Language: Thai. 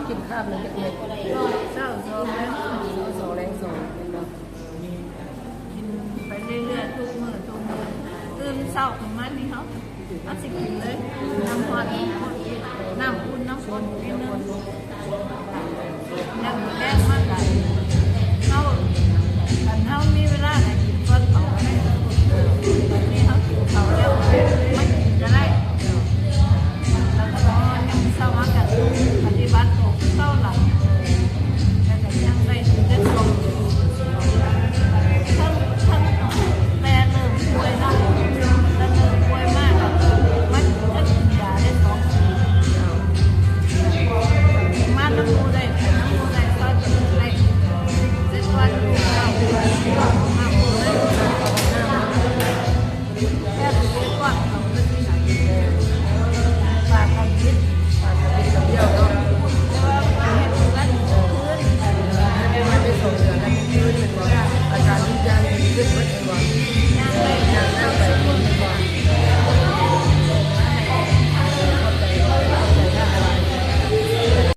กินข้าวเลยเด็กเศร้าโศกแล้ว ๆ2แรง2เป็นบ่ กินไปเรื่อยๆทุกมื้อตื่นเช้าขึ้นมานี่เขาเอาสิกินเลยน้ำร้อนน้ำอุ่นน้ำข้นนิดนึงยังแรงมากเลยเขามีเวลาไหนกินก้อนเขาไม่นี่เขากินเขาแล้วไม่กินก็ได้แล้วก็นอนยังเศร้ากัน